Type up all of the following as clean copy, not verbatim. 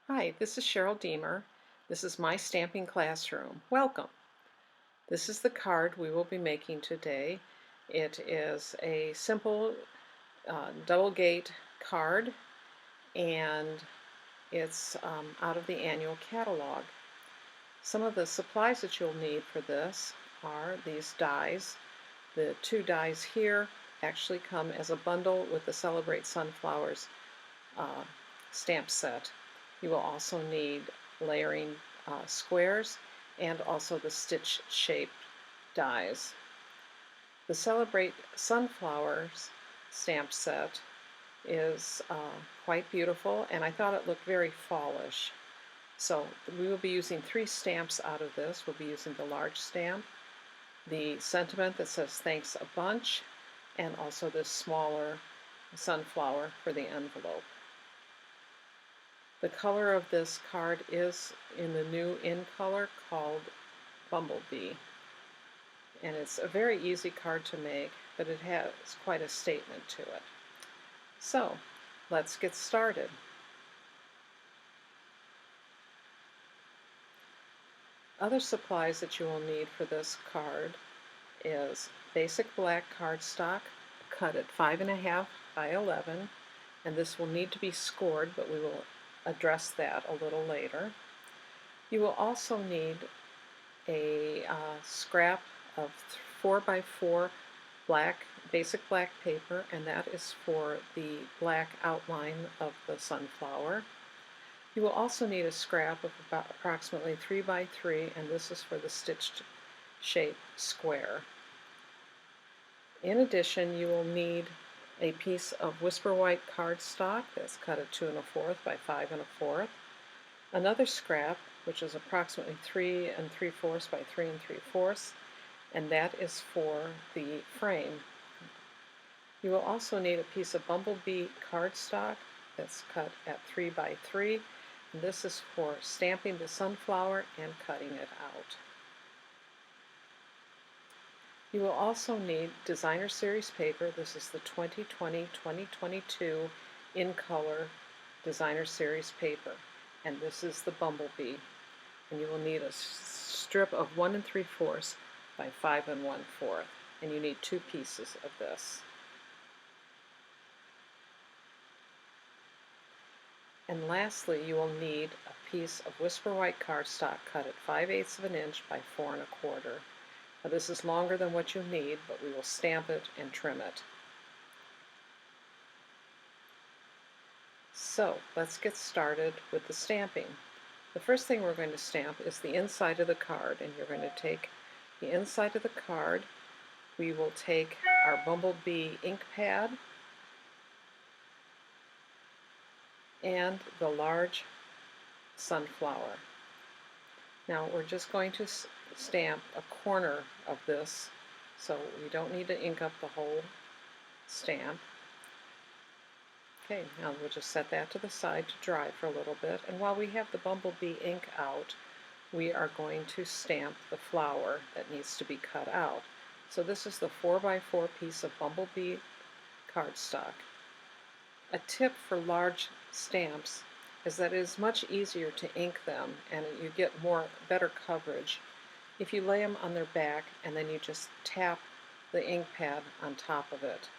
Hi, this is Cheryl Deemer. This is my stamping classroom. Welcome. This is the card we will be making today. It is a simple double gate card, and it's out of the annual catalog. Some of the supplies that you'll need for this are these dies. The two dies here actually come as a bundle with the Celebrate Sunflowers uh, stamp set. You will also need layering squares and also the stitch shaped dies. The Celebrate Sunflowers stamp set is quite beautiful, and I thought it looked very fallish. So we will be using 3 stamps out of this. We'll be using the large stamp, the sentiment that says thanks a bunch, and also this smaller sunflower for the envelope. The color of this card is in the new in color called Bumble Bee, and it's a very easy card to make, but it has quite a statement to it. So let's get started. Other supplies that you will need for this card is basic black cardstock cut at 5.5 by 11, and this will need to be scored, but we will address that a little later. You will also need a scrap of 4 by 4 basic black paper, and that is for the black outline of the sunflower. You will also need a scrap of about approximately 3 by 3, and this is for the stitched shape square. In addition, you will need a piece of Whisper White cardstock that's cut at 2 1/4 by 5 1/4, another scrap which is approximately 3 3/4 by 3 3/4, and that is for the frame. You will also need a piece of Bumble Bee cardstock that's cut at 3 by 3, and this is for stamping the sunflower and cutting it out. You will also need designer series paper. This is the 2020-2022 in color designer series paper, and this is the Bumblebee. And you will need a strip of 1 3/4 by 5 1/4, and you need 2 pieces of this. And lastly, you will need a piece of Whisper White cardstock cut at 5/8 of an inch by 4 1/4. Now, this is longer than what you need, but we will stamp it and trim it. So let's get started with the stamping. The first thing we're going to stamp is the inside of the card, and you're going to take the inside of the card. We will take our Bumblebee ink pad and the large sunflower. Now we're just going to stamp a corner of this, so we don't need to ink up the whole stamp. Okay, now we'll just set that to the side to dry for a little bit, and while we have the Bumblebee ink out, we are going to stamp the flower that needs to be cut out. So this is the 4 by 4 piece of Bumblebee cardstock. A tip for large stamps is that it is much easier to ink them, and you get better coverage if you lay them on their back and then you just tap the ink pad on top of it.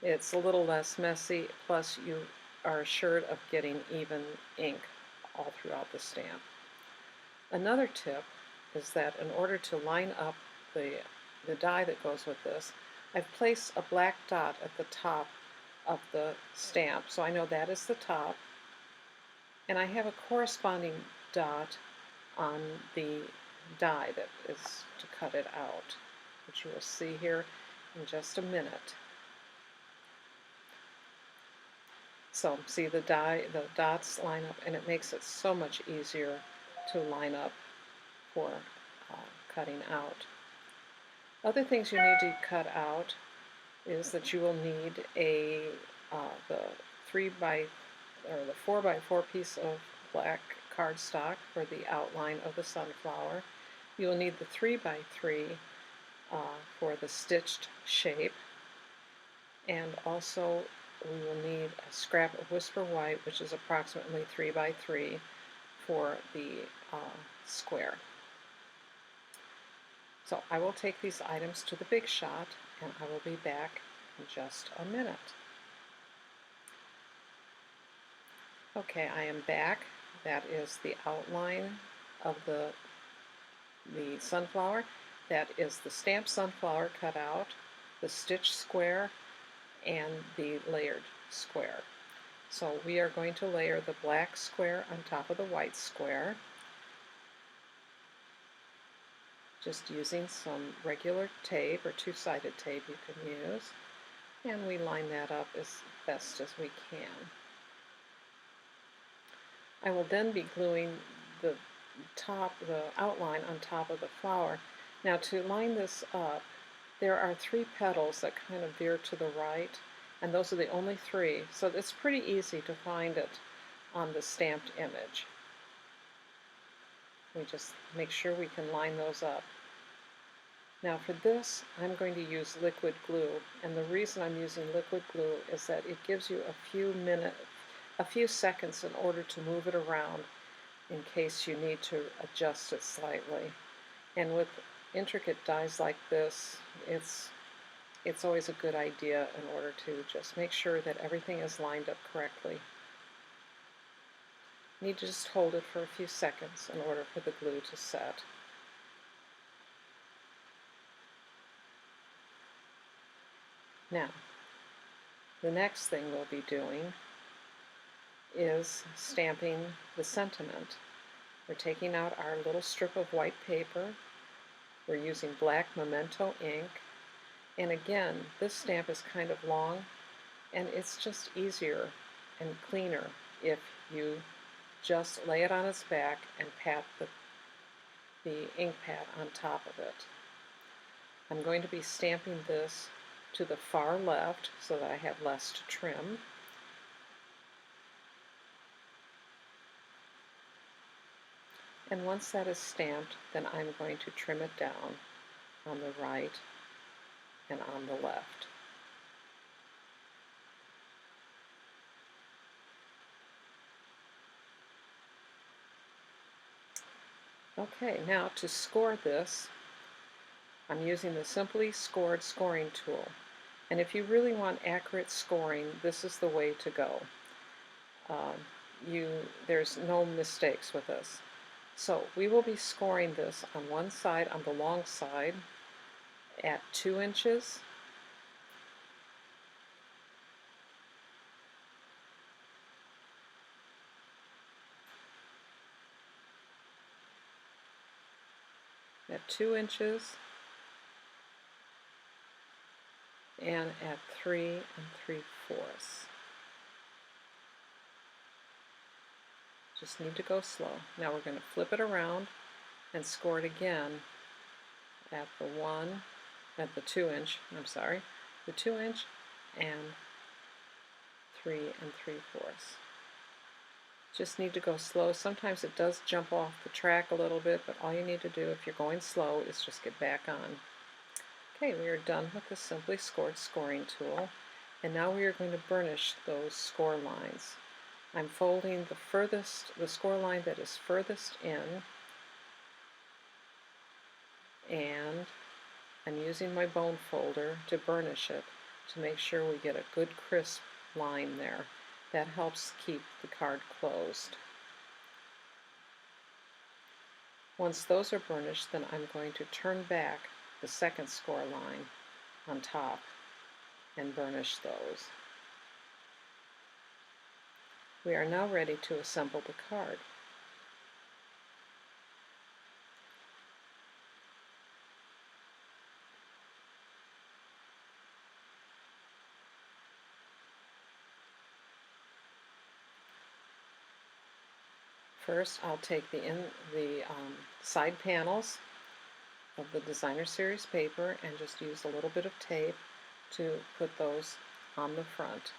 It's a little less messy, plus you are assured of getting even ink all throughout the stamp. Another tip is that in order to line up the die that goes with this, I've placed a black dot at the top of the stamp, so I know that is the top, and I have a corresponding dot on the die that is to cut it out, which you will see here in just a minute. So see the dots line up, and it makes it so much easier to line up for cutting out. Other things you need to cut out is that you will need the 4 by 4 piece of black cardstock for the outline of the sunflower. You will need the 3 by 3 for the stitched shape, and also we will need a scrap of Whisper White, which is approximately 3 by 3 for the square. So I will take these items to the Big Shot, and I will be back in just a minute. Okay, I am back. That is the outline of the sunflower. That is the stamped sunflower cut out, the stitch square, and the layered square. So we are going to layer the black square on top of the white square, just using some regular tape or two-sided tape you can use, and we line that up as best as we can. I will then be gluing the outline on top of the flower. Now to line this up, there are 3 petals that kind of veer to the right, and those are the only 3, so it's pretty easy to find it on the stamped image. We just make sure we can line those up. Now for this, I'm going to use liquid glue, and the reason I'm using liquid glue is that it gives you a few seconds in order to move it around in case you need to adjust it slightly. And with intricate dies like this, it's always a good idea in order to just make sure that everything is lined up correctly. You need to just hold it for a few seconds in order for the glue to set. Now, the next thing we'll be doing is stamping the sentiment. We're taking out our little strip of white paper. We're using black Memento ink. And again, this stamp is kind of long, and it's just easier and cleaner if you just lay it on its back and pat the ink pad on top of it. I'm going to be stamping this to the far left so that I have less to trim. And once that is stamped, then I'm going to trim it down on the right and on the left. Okay, now to score this, I'm using the Simply Scored scoring tool. And if you really want accurate scoring, this is the way to go. There's no mistakes with this. So we will be scoring this on one side, on the long side, at 2 inches. At 2 inches, and at 3 3/4. Just need to go slow. Now we're going to flip it around and score it again at the 2 inch, the 2 inch and 3 3/4. Just need to go slow. Sometimes it does jump off the track a little bit, but all you need to do if you're going slow is just get back on. Okay, we are done with the Simply Scored scoring tool, and now we are going to burnish those score lines. I'm folding the score line that is furthest in, and I'm using my bone folder to burnish it to make sure we get a good crisp line there. That helps keep the card closed. Once those are burnished, then I'm going to turn back the second score line on top and burnish those. We are now ready to assemble the card. First, I'll take the side panels of the Designer Series paper and just use a little bit of tape to put those on the front.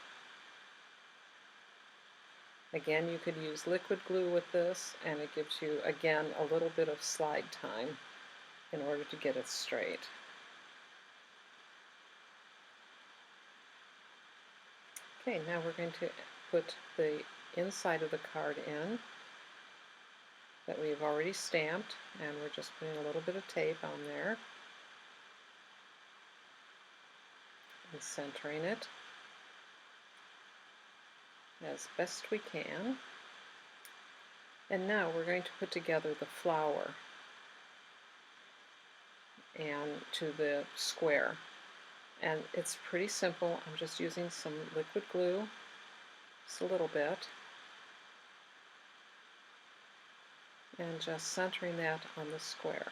Again, you could use liquid glue with this, and it gives you, again, a little bit of slide time in order to get it straight. Okay, now we're going to put the inside of the card in that we've already stamped, and we're just putting a little bit of tape on there and centering it as best we can. And now we're going to put together the flower and to the square. And it's pretty simple. I'm just using some liquid glue, just a little bit, and just centering that on the square.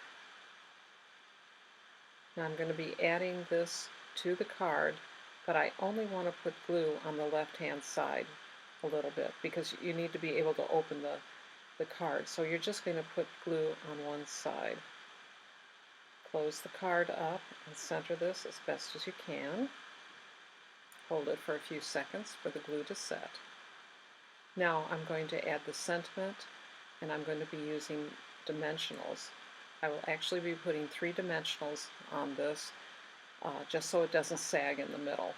Now I'm going to be adding this to the card, but I only want to put glue on the left-hand side a little bit because you need to be able to open the card. So you're just going to put glue on one side. Close the card up and center this as best as you can. Hold it for a few seconds for the glue to set. Now I'm going to add the sentiment, and I'm going to be using dimensionals. I will actually be putting 3 dimensionals on this just so it doesn't sag in the middle.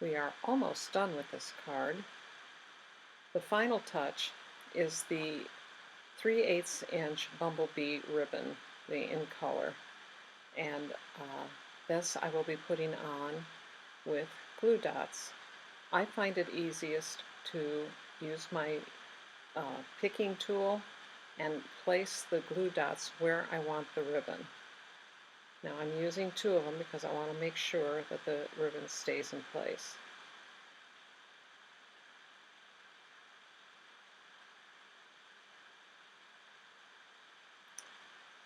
We are almost done with this card. The final touch is the 3/8 inch Bumble Bee ribbon, the in color, and this I will be putting on with glue dots. I find it easiest to use my picking tool and place the glue dots where I want the ribbon. Now I'm using 2 of them because I want to make sure that the ribbon stays in place.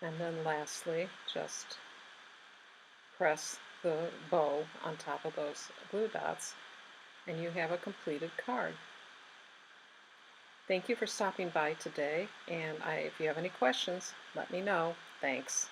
And then lastly, just press the bow on top of those glue dots, and you have a completed card. Thank you for stopping by today, and if you have any questions, let me know. Thanks.